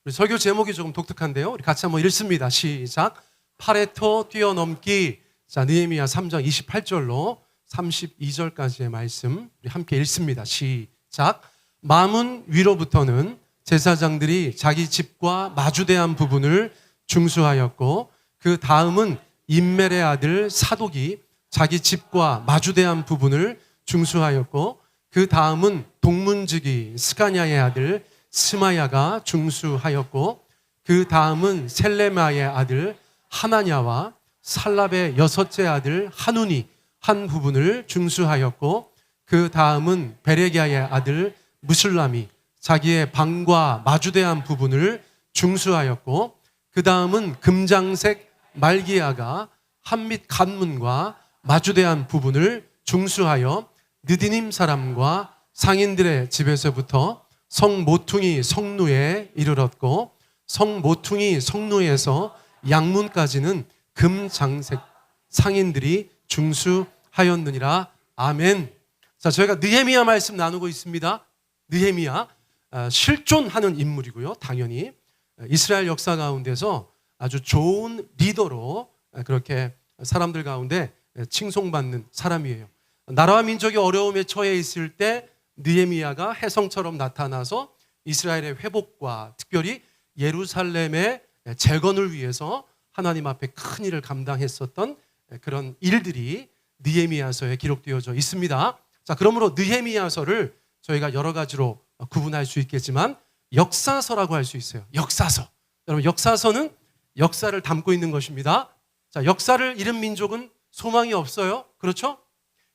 우리 설교 제목이 조금 독특한데요. 우리 같이 한번 읽습니다. 시작. 파레토 뛰어넘기. 자, 느헤미야 3장 28절로 32절까지의 말씀 우리 함께 읽습니다. 시작. 마문 위로부터는 제사장들이 자기 집과 마주대한 부분을 중수하였고, 그 다음은 임멜의 아들 사독이 자기 집과 마주대한 부분을 중수하였고, 그 다음은 동문지기 스가냐의 아들 스마야가 중수하였고, 그 다음은 셀레마의 아들 하나냐와 살랍의 여섯째 아들 하눈이 한 부분을 중수하였고, 그 다음은 베레기야의 아들 무슬람이 자기의 방과 마주대한 부분을 중수하였고, 그 다음은 금장색 말기야가 한밑 간문과 마주대한 부분을 중수하여 느디님 사람과 상인들의 집에서부터 성모퉁이 성루에 이르렀고, 성모퉁이 성루에서 양문까지는 금장색 상인들이 중수하였느니라. 아멘. 자, 저희가 느헤미야 말씀 나누고 있습니다. 느헤미야 실존하는 인물이고요. 당연히 이스라엘 역사 가운데서 아주 좋은 리더로 그렇게 사람들 가운데 칭송받는 사람이에요. 나라와 민족이 어려움에 처해 있을 때 느헤미야가 혜성처럼 나타나서 이스라엘의 회복과 특별히 예루살렘의 재건을 위해서 하나님 앞에 큰 일을 감당했었던 그런 일들이 느헤미야서에 기록되어져 있습니다. 자, 그러므로 느헤미야서를 저희가 여러 가지로 구분할 수 있겠지만 역사서라고 할 수 있어요. 역사서. 여러분, 역사서는 역사를 담고 있는 것입니다. 자, 역사를 잃은 민족은 소망이 없어요. 그렇죠?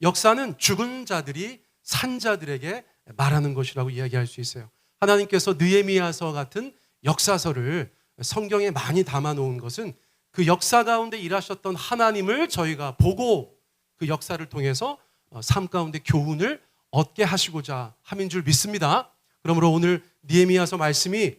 역사는 죽은 자들이 산 자들에게 말하는 것이라고 이야기할 수 있어요. 하나님께서 느헤미야서 같은 역사서를 성경에 많이 담아놓은 것은 그 역사 가운데 일하셨던 하나님을 저희가 보고 그 역사를 통해서 삶 가운데 교훈을 얻게 하시고자 함인 줄 믿습니다. 그러므로 오늘 느헤미야서 말씀이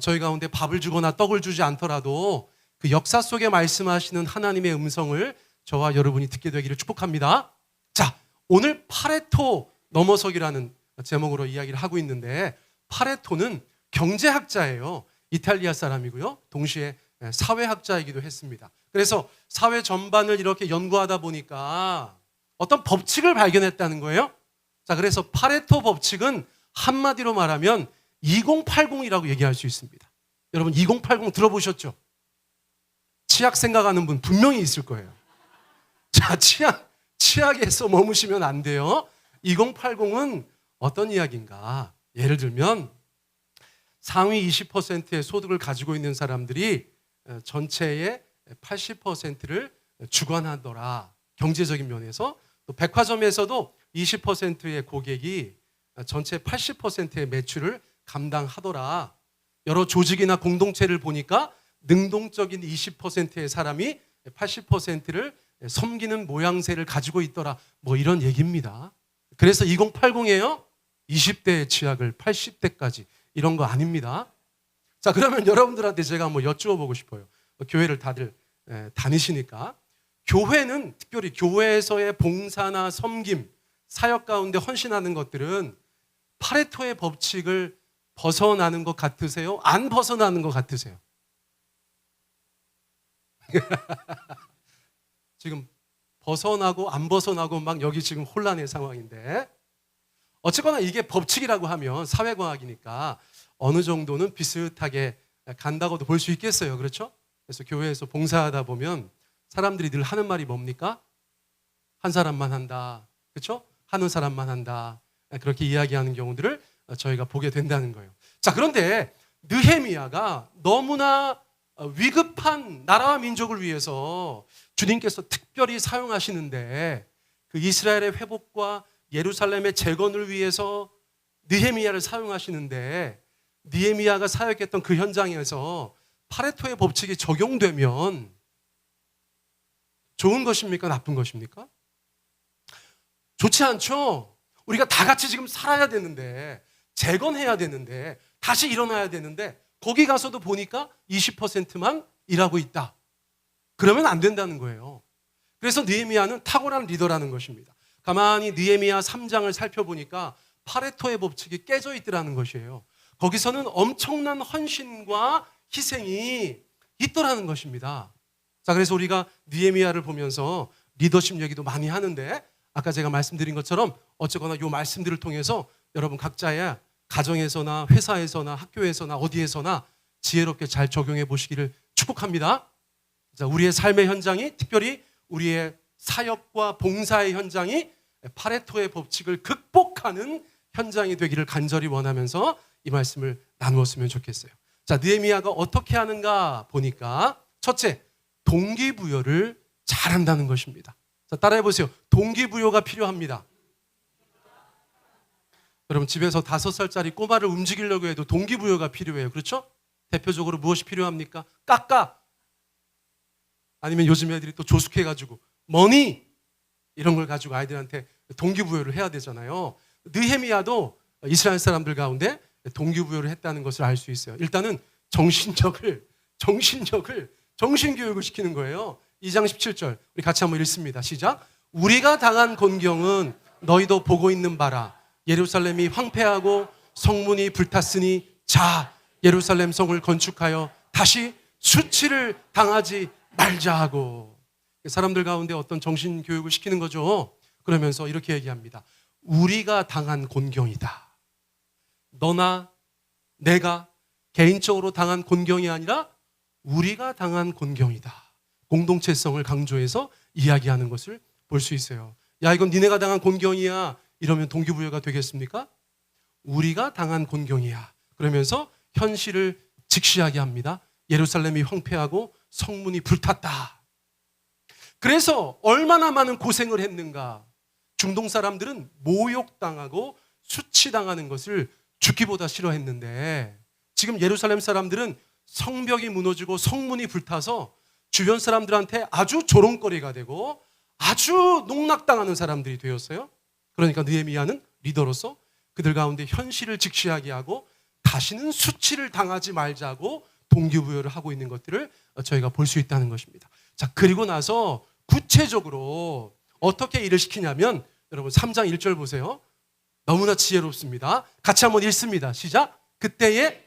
저희 가운데 밥을 주거나 떡을 주지 않더라도 그 역사 속에 말씀하시는 하나님의 음성을 저와 여러분이 듣게 되기를 축복합니다. 자, 오늘 파레토 넘어서기라는 제목으로 이야기를 하고 있는데, 파레토는 경제학자예요. 이탈리아 사람이고요. 동시에 사회학자이기도 했습니다. 그래서 사회 전반을 이렇게 연구하다 보니까 어떤 법칙을 발견했다는 거예요. 자, 그래서 파레토 법칙은 한마디로 말하면 2080이라고 얘기할 수 있습니다. 여러분, 2080 들어보셨죠? 치약 생각하는 분 분명히 있을 거예요. 자, 치약에서 머무시면 안 돼요. 2080은 어떤 이야기인가? 예를 들면 상위 20%의 소득을 가지고 있는 사람들이 전체의 80%를 주관하더라. 경제적인 면에서. 또 백화점에서도 20%의 고객이 전체 80%의 매출을 감당하더라. 여러 조직이나 공동체를 보니까 능동적인 20%의 사람이 80%를 섬기는 모양새를 가지고 있더라. 뭐 이런 얘기입니다. 그래서 2080이에요. 20대의 치약을 80대까지. 이런 거 아닙니다. 자, 그러면 여러분들한테 제가 한번 여쭈어보고 싶어요. 교회를 다들 다니시니까. 교회는 특별히 교회에서의 봉사나 섬김, 사역 가운데 헌신하는 것들은 파레토의 법칙을 벗어나는 것 같으세요? 안 벗어나는 것 같으세요? 지금 벗어나고 안 벗어나고 막 여기 지금 혼란의 상황인데, 어쨌거나 이게 법칙이라고 하면 사회과학이니까 어느 정도는 비슷하게 간다고도 볼 수 있겠어요. 그렇죠? 그래서 교회에서 봉사하다 보면 사람들이 늘 하는 말이 뭡니까? 한 사람만 한다. 그렇죠? 하는 사람만 한다. 그렇게 이야기하는 경우들을 저희가 보게 된다는 거예요. 자, 그런데 느헤미야가 너무나 위급한 나라와 민족을 위해서 주님께서 특별히 사용하시는데, 그 이스라엘의 회복과 예루살렘의 재건을 위해서 느헤미야를 사용하시는데, 느헤미야가 사역했던 그 현장에서 파레토의 법칙이 적용되면 좋은 것입니까? 나쁜 것입니까? 좋지 않죠? 우리가 다 같이 지금 살아야 되는데, 재건해야 되는데, 다시 일어나야 되는데, 거기 가서도 보니까 20%만 일하고 있다. 그러면 안 된다는 거예요. 그래서 느헤미야는 탁월한 리더라는 것입니다. 가만히 느헤미야 3장을 살펴보니까 파레토의 법칙이 깨져 있더라는 것이에요. 거기서는 엄청난 헌신과 희생이 있더라는 것입니다. 자, 그래서 우리가 느헤미야를 보면서 리더십 얘기도 많이 하는데 아까 제가 말씀드린 것처럼 어쨌거나 이 말씀들을 통해서 여러분 각자의 가정에서나 회사에서나 학교에서나 어디에서나 지혜롭게 잘 적용해 보시기를 축복합니다. 자, 우리의 삶의 현장이 특별히 우리의 사역과 봉사의 현장이 파레토의 법칙을 극복하는 현장이 되기를 간절히 원하면서 이 말씀을 나누었으면 좋겠어요. 자, 느헤미야가 어떻게 하는가 보니까 첫째, 동기부여를 잘한다는 것입니다. 자, 따라해 보세요. 동기부여가 필요합니다. 여러분 집에서 5살짜리 꼬마를 움직이려고 해도 동기부여가 필요해요. 그렇죠? 대표적으로 무엇이 필요합니까? 깎아. 아니면 요즘 애들이 또 조숙해가지고 머니 이런 걸 가지고 아이들한테 동기부여를 해야 되잖아요. 느헤미야도 이스라엘 사람들 가운데 동기부여를 했다는 것을 알 수 있어요. 일단은 정신교육을 시키는 거예요. 2장 17절 우리 같이 한번 읽습니다. 시작. 우리가 당한 곤경은 너희도 보고 있는 바라. 예루살렘이 황폐하고 성문이 불탔으니 자 예루살렘 성을 건축하여 다시 수치를 당하지 말자 하고, 사람들 가운데 어떤 정신교육을 시키는 거죠. 그러면서 이렇게 얘기합니다. 우리가 당한 곤경이다. 너나 내가 개인적으로 당한 곤경이 아니라 우리가 당한 곤경이다. 공동체성을 강조해서 이야기하는 것을 볼 수 있어요. 야, 이건 니네가 당한 곤경이야. 이러면 동기부여가 되겠습니까? 우리가 당한 곤경이야. 그러면서 현실을 직시하게 합니다. 예루살렘이 황폐하고 성문이 불탔다. 그래서 얼마나 많은 고생을 했는가. 중동 사람들은 모욕당하고 수치당하는 것을 죽기보다 싫어했는데 지금 예루살렘 사람들은 성벽이 무너지고 성문이 불타서 주변 사람들한테 아주 조롱거리가 되고 아주 농락당하는 사람들이 되었어요. 그러니까 느헤미야는 리더로서 그들 가운데 현실을 직시하게 하고 다시는 수치를 당하지 말자고 동기부여를 하고 있는 것들을 저희가 볼 수 있다는 것입니다. 자, 그리고 나서 구체적으로 어떻게 일을 시키냐면 여러분 3장 1절 보세요. 너무나 지혜롭습니다. 같이 한번 읽습니다. 시작. 그때에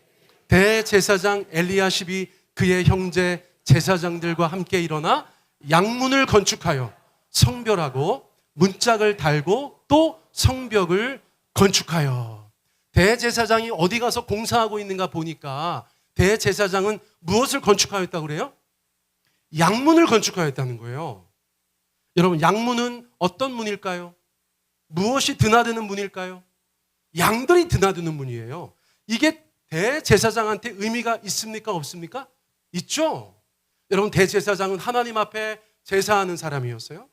대제사장 엘리야십이 그의 형제 제사장들과 함께 일어나 양문을 건축하여 성별하고 문짝을 달고 또 성벽을 건축하여. 대제사장이 어디 가서 공사하고 있는가 보니까 대제사장은 무엇을 건축하였다고 그래요? 양문을 건축하였다는 거예요. 여러분 양문은 어떤 문일까요? 무엇이 드나드는 문일까요? 양들이 드나드는 문이에요. 이게 대제사장한테 의미가 있습니까? 없습니까? 있죠. 여러분 대제사장은 하나님 앞에 제사하는 사람이었어요.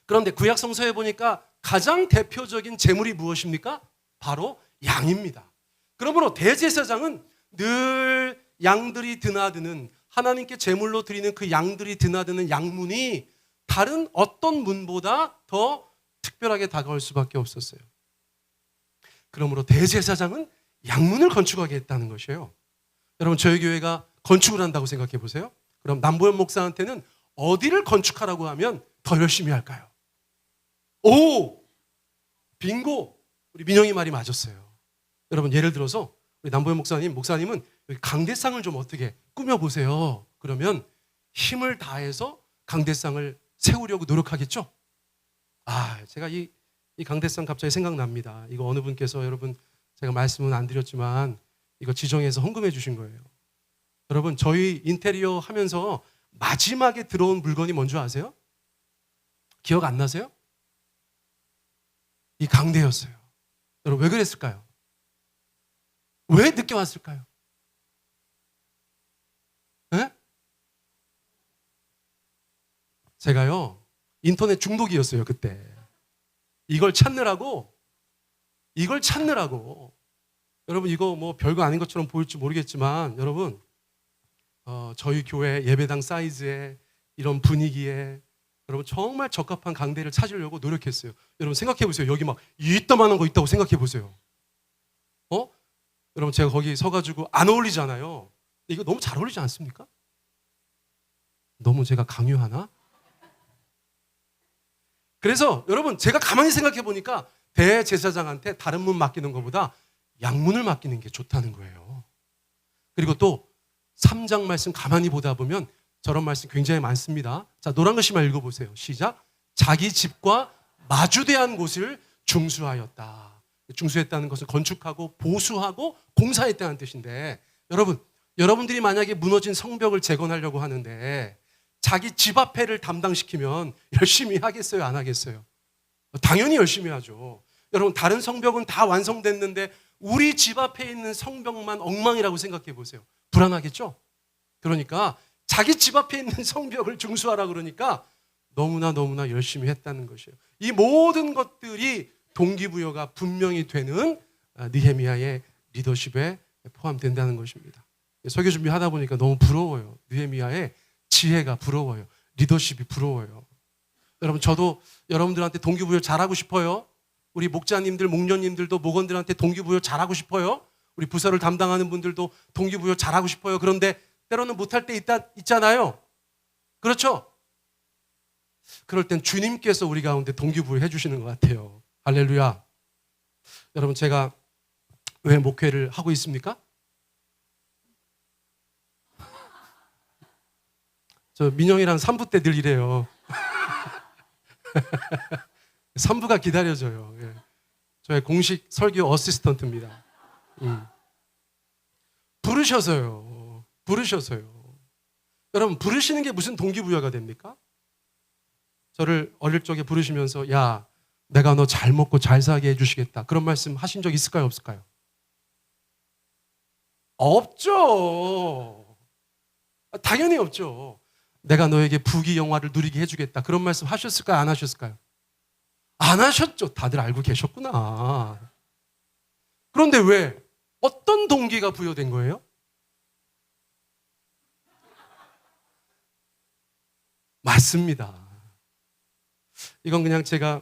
그런데 구약 성서에 보니까 가장 대표적인 제물이 무엇입니까? 바로 양입니다. 그러므로 대제사장은 늘 양들이 드나드는, 하나님께 제물로 드리는 그 양들이 드나드는 양문이 다른 어떤 문보다 더 특별하게 다가올 수밖에 없었어요. 그러므로 대제사장은 양문을 건축하게 했다는 것이에요. 여러분 저희 교회가 건축을 한다고 생각해 보세요. 그럼 남보현 목사한테는 어디를 건축하라고 하면 더 열심히 할까요? 오! 빙고! 우리 민영이 말이 맞았어요. 여러분 예를 들어서 우리 남보현 목사님은 여기 강대상을 좀 어떻게 꾸며보세요. 그러면 힘을 다해서 강대상을 세우려고 노력하겠죠? 아, 제가 이 강대상 갑자기 생각납니다. 이거 어느 분께서 여러분 제가 말씀은 안 드렸지만 이거 지정해서 헌금해 주신 거예요. 여러분 저희 인테리어 하면서 마지막에 들어온 물건이 뭔지 아세요? 기억 안 나세요? 이 강대였어요. 여러분 왜 그랬을까요? 왜 늦게 왔을까요? 네? 제가요 인터넷 중독이었어요 그때. 이걸 찾느라고 여러분 이거 뭐 별거 아닌 것처럼 보일지 모르겠지만 여러분 저희 교회 예배당 사이즈에 이런 분위기에 여러분 정말 적합한 강대를 찾으려고 노력했어요. 여러분 생각해 보세요. 여기 막 이따만한 거 있다고 생각해 보세요. 여러분 제가 거기 서가지고 안 어울리잖아요. 이거 너무 잘 어울리지 않습니까? 너무 제가 강요하나? 그래서 여러분 제가 가만히 생각해 보니까 대제사장한테 다른 문 맡기는 것보다 양문을 맡기는 게 좋다는 거예요. 그리고 또 3장 말씀 가만히 보다 보면 저런 말씀 굉장히 많습니다. 자, 노란 글씨만 읽어보세요. 시작. 자기 집과 마주대한 곳을 중수하였다. 중수했다는 것은 건축하고 보수하고 공사했다는 뜻인데, 여러분들이 만약에 무너진 성벽을 재건하려고 하는데 자기 집 앞에를 담당시키면 열심히 하겠어요? 안 하겠어요? 당연히 열심히 하죠. 여러분, 다른 성벽은 다 완성됐는데 우리 집 앞에 있는 성벽만 엉망이라고 생각해 보세요. 불안하겠죠? 그러니까 자기 집 앞에 있는 성벽을 중수하라 그러니까 너무나 열심히 했다는 것이에요. 이 모든 것들이 동기부여가 분명히 되는 느헤미야의 리더십에 포함된다는 것입니다. 설교 준비하다 보니까 너무 부러워요. 느헤미야의 지혜가 부러워요. 리더십이 부러워요. 여러분, 저도 여러분들한테 동기부여 잘하고 싶어요. 우리 목자님들, 목녀님들도 목원들한테 동기부여 잘하고 싶어요. 우리 부서를 담당하는 분들도 동기부여 잘하고 싶어요. 그런데 때로는 못할 때 있잖아요. 그렇죠? 그럴 땐 주님께서 우리 가운데 동기부여 해주시는 것 같아요. 할렐루야. 여러분, 제가 왜 목회를 하고 있습니까? 저 민영이랑 3부 때 늘 이래요. 3부가 기다려져요. 예. 저의 공식 설교 어시스턴트입니다. 부르셔서요. 여러분, 부르시는 게 무슨 동기부여가 됩니까? 저를 어릴 적에 부르시면서 야, 내가 너 잘 먹고 잘 살게 해주시겠다. 그런 말씀 하신 적 있을까요? 없을까요? 없죠. 당연히 없죠. 내가 너에게 부귀영화를 누리게 해주겠다. 그런 말씀 하셨을까요? 안 하셨을까요? 안 하셨죠. 다들 알고 계셨구나. 그런데 왜? 어떤 동기가 부여된 거예요? 맞습니다. 이건 그냥 제가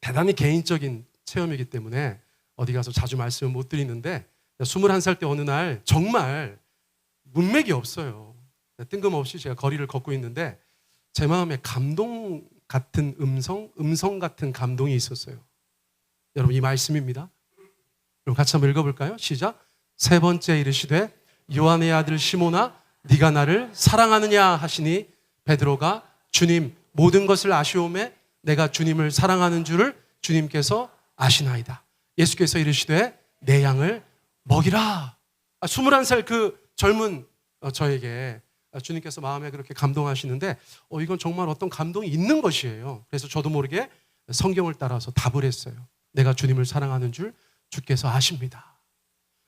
대단히 개인적인 체험이기 때문에 어디 가서 자주 말씀을 못 드리는데 21살 때 어느 날 정말 문맥이 없어요. 뜬금없이 제가 거리를 걷고 있는데 제 마음에 감동 같은 음성 같은 감동이 있었어요. 여러분, 이 말씀입니다. 그럼 같이 한번 읽어볼까요? 시작. 세 번째 이르시되 요한의 아들 시몬아 네가 나를 사랑하느냐 하시니 베드로가 주님 모든 것을 아시오매 내가 주님을 사랑하는 줄을 주님께서 아시나이다. 예수께서 이르시되 내 양을 먹이라. 21살 그 젊은 저에게 주님께서 마음에 그렇게 감동하시는데 이건 정말 어떤 감동이 있는 것이에요. 그래서 저도 모르게 성경을 따라서 답을 했어요. 내가 주님을 사랑하는 줄 주께서 아십니다.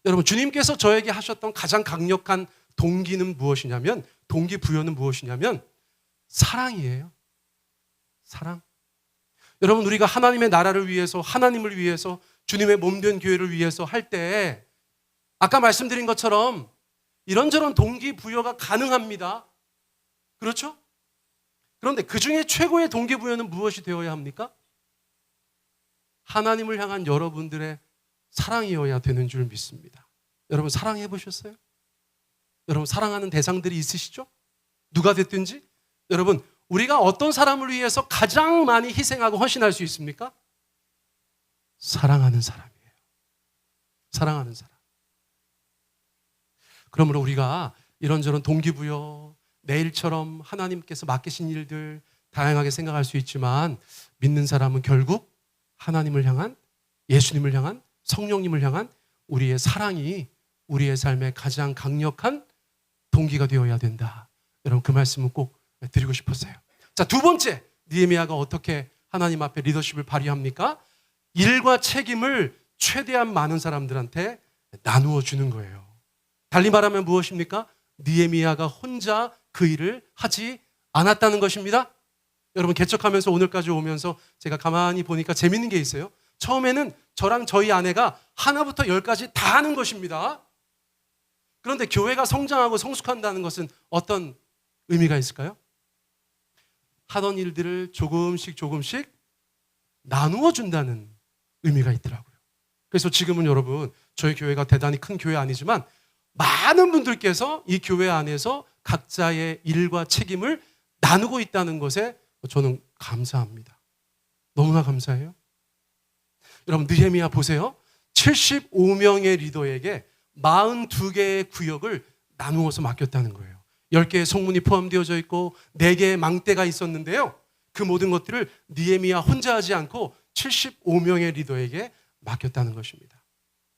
여러분, 주님께서 저에게 하셨던 가장 강력한 동기는 무엇이냐면, 동기부여는 무엇이냐면 사랑이에요. 사랑. 여러분, 우리가 하나님의 나라를 위해서, 하나님을 위해서, 주님의 몸된 교회를 위해서 할 때 아까 말씀드린 것처럼 이런저런 동기부여가 가능합니다. 그렇죠? 그런데 그 중에 최고의 동기부여는 무엇이 되어야 합니까? 하나님을 향한 여러분들의 사랑이어야 되는 줄 믿습니다. 여러분, 사랑해 보셨어요? 여러분, 사랑하는 대상들이 있으시죠? 누가 됐든지? 여러분, 우리가 어떤 사람을 위해서 가장 많이 희생하고 헌신할 수 있습니까? 사랑하는 사람이에요. 사랑하는 사람. 그러므로 우리가 이런저런 동기부여, 내일처럼 하나님께서 맡기신 일들 다양하게 생각할 수 있지만 믿는 사람은 결국 하나님을 향한, 예수님을 향한, 성령님을 향한 우리의 사랑이 우리의 삶의 가장 강력한 동기가 되어야 된다. 여러분, 그 말씀은 꼭 드리고 싶었어요. 자, 두 번째, 느헤미야가 어떻게 하나님 앞에 리더십을 발휘합니까? 일과 책임을 최대한 많은 사람들한테 나누어 주는 거예요. 달리 말하면 무엇입니까? 느헤미야가 혼자 그 일을 하지 않았다는 것입니다. 여러분, 개척하면서 오늘까지 오면서 제가 가만히 보니까 재밌는 게 있어요. 처음에는 저랑 저희 아내가 하나부터 10까지 다 하는 것입니다. 그런데 교회가 성장하고 성숙한다는 것은 어떤 의미가 있을까요? 하던 일들을 조금씩 나누어 준다는 의미가 있더라고요. 그래서 지금은 여러분, 저희 교회가 대단히 큰 교회 아니지만 많은 분들께서 이 교회 안에서 각자의 일과 책임을 나누고 있다는 것에 저는 감사합니다. 너무나 감사해요. 여러분, 느헤미야 보세요. 75명의 리더에게 42개의 구역을 나누어서 맡겼다는 거예요. 10개의 성문이 포함되어져 있고 4개의 망대가 있었는데요. 그 모든 것들을 느헤미야 혼자 하지 않고 75명의 리더에게 맡겼다는 것입니다.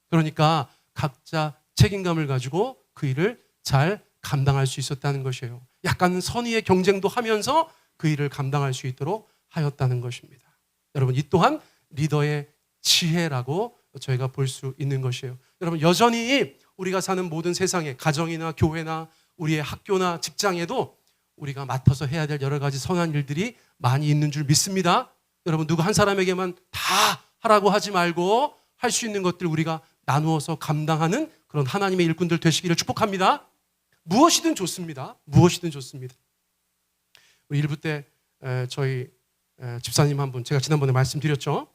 그러니까 각자 책임감을 가지고 그 일을 잘 감당할 수 있었다는 것이에요. 약간 선의의 경쟁도 하면서 그 일을 감당할 수 있도록 하였다는 것입니다. 여러분, 이 또한 리더의 지혜라고 저희가 볼 수 있는 것이에요. 여러분, 여전히 우리가 사는 모든 세상에, 가정이나 교회나 우리의 학교나 직장에도 우리가 맡아서 해야 될 여러 가지 선한 일들이 많이 있는 줄 믿습니다. 여러분, 누구 한 사람에게만 다 하라고 하지 말고 할 수 있는 것들 우리가 나누어서 감당하는 그런 하나님의 일꾼들 되시기를 축복합니다. 무엇이든 좋습니다. 무엇이든 좋습니다. 우리 1부 때 저희 집사님 한 분, 제가 지난번에 말씀드렸죠.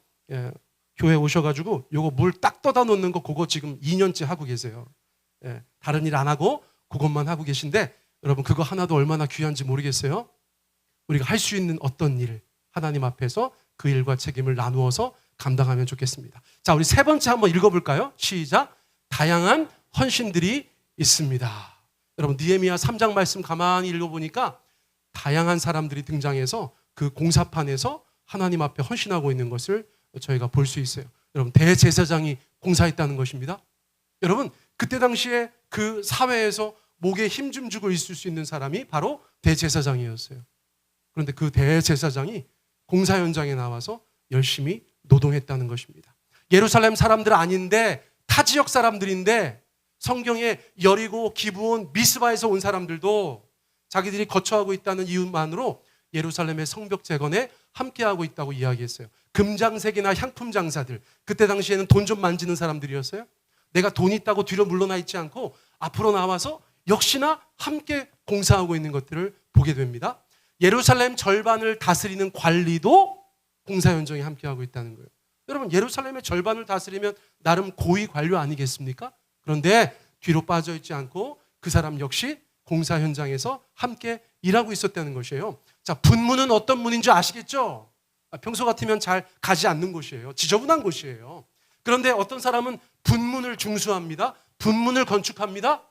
교회 오셔가지고 요거 물 딱 떠다 놓는 거 그거 지금 2년째 하고 계세요. 다른 일 안 하고 그것만 하고 계신데 여러분, 그거 하나도 얼마나 귀한지 모르겠어요. 우리가 할 수 있는 어떤 일, 하나님 앞에서 그 일과 책임을 나누어서 감당하면 좋겠습니다. 자, 우리 세 번째 한번 읽어볼까요? 시작. 다양한 헌신들이 있습니다. 여러분, 느헤미야 3장 말씀 가만히 읽어보니까 다양한 사람들이 등장해서 그 공사판에서 하나님 앞에 헌신하고 있는 것을 저희가 볼 수 있어요. 여러분, 대제사장이 공사했다는 것입니다. 여러분, 그때 당시에 그 사회에서 목에 힘 좀 주고 있을 수 있는 사람이 바로 대제사장이었어요. 그런데 그 대제사장이 공사 현장에 나와서 열심히 노동했다는 것입니다. 예루살렘 사람들 아닌데 타 지역 사람들인데 성경에 여리고, 기브온, 미스바에서 온 사람들도 자기들이 거처하고 있다는 이유만으로 예루살렘의 성벽 재건에 함께하고 있다고 이야기했어요. 금장색이나 향품 장사들, 그때 당시에는 돈 좀 만지는 사람들이었어요. 내가 돈 있다고 뒤로 물러나 있지 않고 앞으로 나와서 역시나 함께 공사하고 있는 것들을 보게 됩니다. 예루살렘 절반을 다스리는 관리도 공사 현장에 함께하고 있다는 거예요. 여러분, 예루살렘의 절반을 다스리면 나름 고위 관료 아니겠습니까? 그런데 뒤로 빠져 있지 않고 그 사람 역시 공사 현장에서 함께 일하고 있었다는 것이에요. 자, 분문은 어떤 문인 줄 아시겠죠? 평소 같으면 잘 가지 않는 곳이에요. 지저분한 곳이에요. 그런데 어떤 사람은 분문을 중수합니다. 분문을 건축합니다.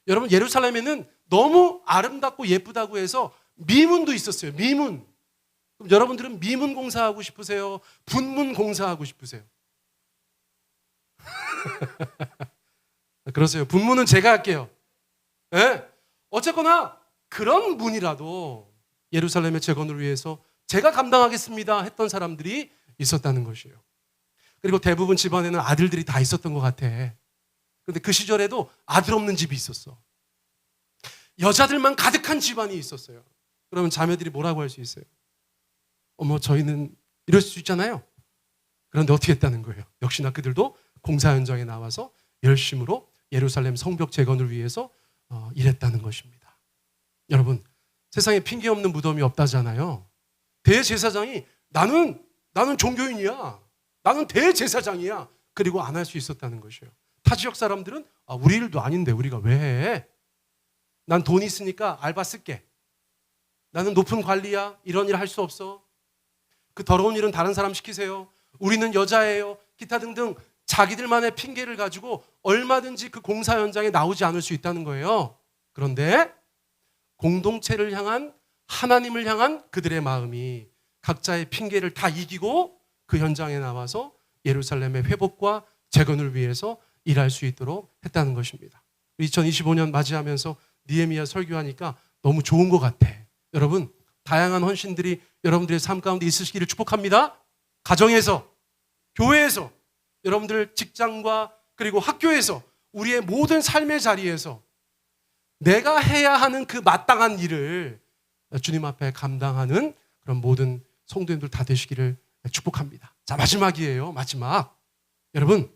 여러분, 예루살렘에는 너무 아름답고 예쁘다고 해서 미문도 있었어요. 미문. 그럼 여러분들은 미문 공사하고 싶으세요? 분문 공사하고 싶으세요? 그러세요. 분문은 제가 할게요. 네? 어쨌거나 그런 문이라도 예루살렘의 재건을 위해서 제가 감당하겠습니다 했던 사람들이 있었다는 것이에요. 그리고 대부분 집안에는 아들들이 다 있었던 것 같아. 그런데 그 시절에도 아들 없는 집이 있었어. 여자들만 가득한 집안이 있었어요. 그러면 자매들이 뭐라고 할 수 있어요? 어머, 저희는 이럴 수 있잖아요. 그런데 어떻게 했다는 거예요? 역시나 그들도 공사 현장에 나와서 열심으로 예루살렘 성벽 재건을 위해서 일했다는 것입니다. 여러분, 세상에 핑계 없는 무덤이 없다잖아요. 대제사장이 나는 종교인이야. 나는 대제사장이야. 그리고 안 할 수 있었다는 것이에요. 타 지역 사람들은 우리 일도 아닌데 우리가 왜 해? 난 돈 있으니까 알바 쓸게. 나는 높은 관리야. 이런 일 할 수 없어. 그 더러운 일은 다른 사람 시키세요. 우리는 여자예요. 기타 등등 자기들만의 핑계를 가지고 얼마든지 그 공사 현장에 나오지 않을 수 있다는 거예요. 그런데 공동체를 향한, 하나님을 향한 그들의 마음이 각자의 핑계를 다 이기고 그 현장에 나와서 예루살렘의 회복과 재건을 위해서 일할 수 있도록 했다는 것입니다. 2025년 맞이하면서 느헤미야 설교하니까 너무 좋은 것 같아. 여러분, 다양한 헌신들이 여러분들의 삶 가운데 있으시기를 축복합니다. 가정에서, 교회에서, 여러분들 직장과 그리고 학교에서, 우리의 모든 삶의 자리에서 내가 해야 하는 그 마땅한 일을 주님 앞에 감당하는 그런 모든 성도님들 다 되시기를 축복합니다. 자, 마지막이에요. 마지막. 여러분,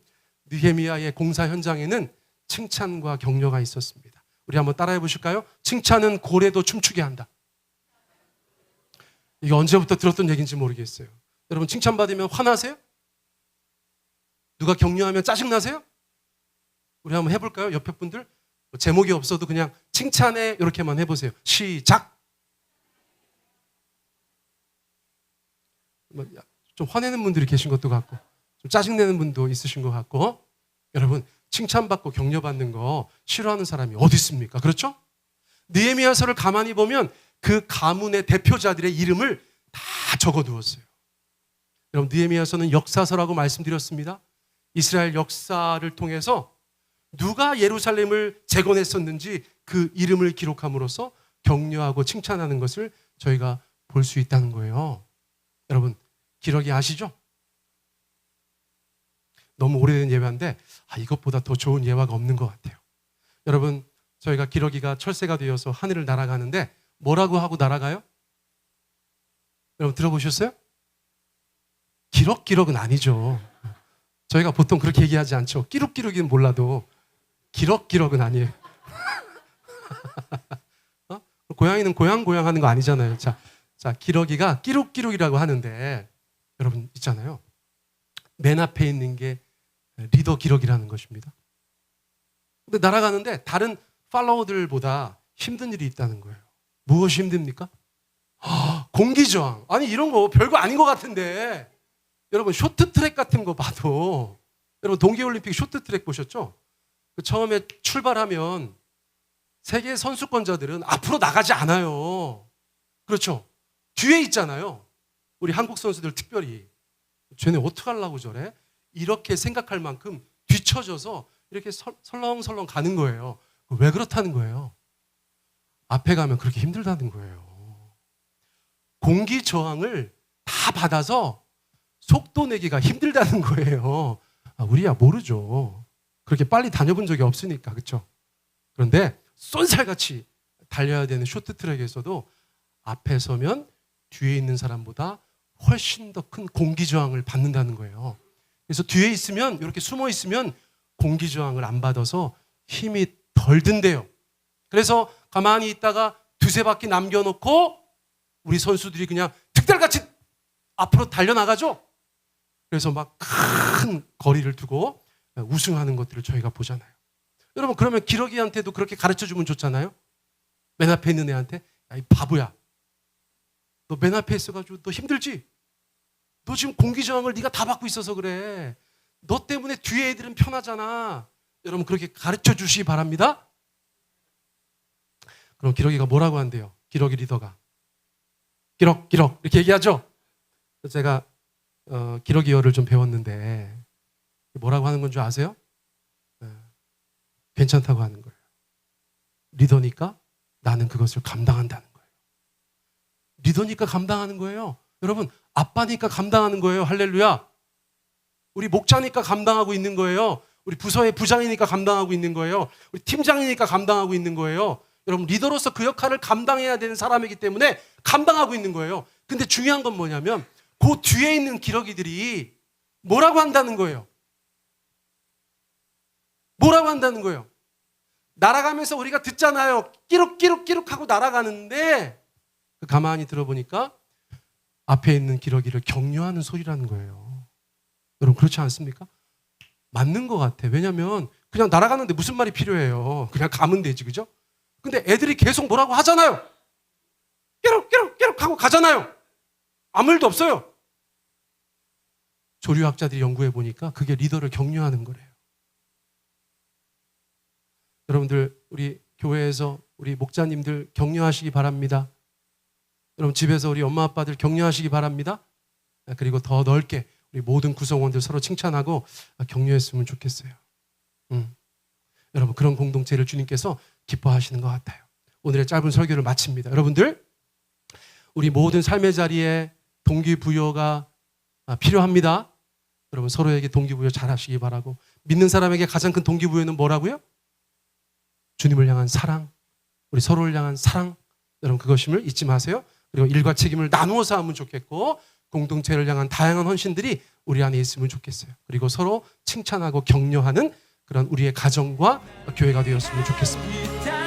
느헤미야의 공사 현장에는 칭찬과 격려가 있었습니다. 우리 한번 따라해 보실까요? 칭찬은 고래도 춤추게 한다. 이게 언제부터 들었던 얘기인지 모르겠어요. 여러분, 칭찬받으면 화나세요? 누가 격려하면 짜증나세요? 우리 한번 해볼까요? 옆에 분들 제목이 없어도 그냥 칭찬해 이렇게만 해보세요. 시작. 좀 화내는 분들이 계신 것도 같고. 좀 짜증내는 분도 있으신 것 같고, 여러분 칭찬받고 격려받는 거 싫어하는 사람이 어디 있습니까? 그렇죠? 느헤미야서를 가만히 보면 그 가문의 대표자들의 이름을 다 적어두었어요. 여러분 느헤미야서는 역사서라고 말씀드렸습니다. 이스라엘 역사를 통해서 누가 예루살렘을 재건했었는지 그 이름을 기록함으로써 격려하고 칭찬하는 것을 저희가 볼 수 있다는 거예요. 여러분 기러기 아시죠? 너무 오래된 예화인데 이것보다 더 좋은 예화가 없는 것 같아요. 여러분 저희가 기러기가 철새가 되어서 하늘을 날아가는데 뭐라고 하고 날아가요? 여러분 들어보셨어요? 기럭기럭은 아니죠. 저희가 보통 그렇게 얘기하지 않죠. 끼룩끼룩이는 몰라도 기럭기럭은 아니에요. 고양이는 고양 하는 거 아니잖아요. 자, 기러기가 끼룩끼룩이라고 하는데 여러분 있잖아요. 맨 앞에 있는 게 리더 기러기라는 것입니다. 근데 날아가는데 다른 팔로워들보다 힘든 일이 있다는 거예요. 무엇이 힘듭니까? 공기저항. 아니 이런 거 별거 아닌 것 같은데 여러분 쇼트트랙 같은 거 봐도 여러분 동계올림픽 쇼트트랙 보셨죠? 처음에 출발하면 세계 선수권자들은 앞으로 나가지 않아요. 그렇죠? 뒤에 있잖아요. 우리 한국 선수들 특별히 쟤네 어떡하려고 저래? 이렇게 생각할 만큼 뒤처져서 이렇게 설렁설렁 가는 거예요. 왜 그렇다는 거예요? 앞에 가면 그렇게 힘들다는 거예요. 공기 저항을 다 받아서 속도 내기가 힘들다는 거예요. 우리야 모르죠. 그렇게 빨리 다녀본 적이 없으니까. 그렇죠? 그런데 쏜살같이 달려야 되는 쇼트트랙에서도 앞에 서면 뒤에 있는 사람보다 훨씬 더 큰 공기 저항을 받는다는 거예요. 그래서 뒤에 있으면 이렇게 숨어 있으면 공기 저항을 안 받아서 힘이 덜 든대요. 그래서 가만히 있다가 두세 바퀴 남겨놓고 우리 선수들이 그냥 득달같이 앞으로 달려나가죠. 그래서 막 큰 거리를 두고 우승하는 것들을 저희가 보잖아요. 여러분 그러면 기러기한테도 그렇게 가르쳐주면 좋잖아요. 맨 앞에 있는 애한테 야, 이 바보야. 너 맨 앞에 있어가지고 너 힘들지? 너 지금 공기저항을 네가 다 받고 있어서 그래. 너 때문에 뒤에 애들은 편하잖아. 여러분 그렇게 가르쳐 주시기 바랍니다. 그럼 기러기가 뭐라고 한대요? 기러기 리더가 기럭기럭 이렇게 얘기하죠. 제가 기러기어를 좀 배웠는데 뭐라고 하는 건 줄 아세요? 괜찮다고 하는 거예요. 리더니까 나는 그것을 감당한다는 거예요. 리더니까 감당하는 거예요. 여러분 아빠니까 감당하는 거예요. 할렐루야. 우리 목자니까 감당하고 있는 거예요. 우리 부서의 부장이니까 감당하고 있는 거예요. 우리 팀장이니까 감당하고 있는 거예요. 여러분 리더로서 그 역할을 감당해야 되는 사람이기 때문에 감당하고 있는 거예요. 근데 중요한 건 뭐냐면 그 뒤에 있는 기러기들이 뭐라고 한다는 거예요. 뭐라고 한다는 거예요. 날아가면서 우리가 듣잖아요. 끼룩끼룩끼룩 하고 날아가는데 가만히 들어보니까 앞에 있는 기러기를 격려하는 소리라는 거예요. 여러분 그렇지 않습니까? 맞는 것 같아. 왜냐하면 그냥 날아가는데 무슨 말이 필요해요. 그냥 가면 되지, 그죠? 근데 애들이 계속 뭐라고 하잖아요. 끼룩끼룩끼룩 하고 가잖아요. 아무 일도 없어요. 조류학자들이 연구해 보니까 그게 리더를 격려하는 거래요. 여러분들 우리 교회에서 우리 목자님들 격려하시기 바랍니다. 여러분 집에서 우리 엄마 아빠들 격려하시기 바랍니다. 그리고 더 넓게 우리 모든 구성원들 서로 칭찬하고 격려했으면 좋겠어요. 여러분 그런 공동체를 주님께서 기뻐하시는 것 같아요. 오늘의 짧은 설교를 마칩니다. 여러분들 우리 모든 삶의 자리에 동기부여가 필요합니다. 여러분 서로에게 동기부여 잘 하시기 바라고, 믿는 사람에게 가장 큰 동기부여는 뭐라고요? 주님을 향한 사랑, 우리 서로를 향한 사랑, 여러분 그것임을 잊지 마세요. 그리고 일과 책임을 나누어서 하면 좋겠고, 공동체를 향한 다양한 헌신들이 우리 안에 있으면 좋겠어요. 그리고 서로 칭찬하고 격려하는 그런 우리의 가정과 교회가 되었으면 좋겠습니다.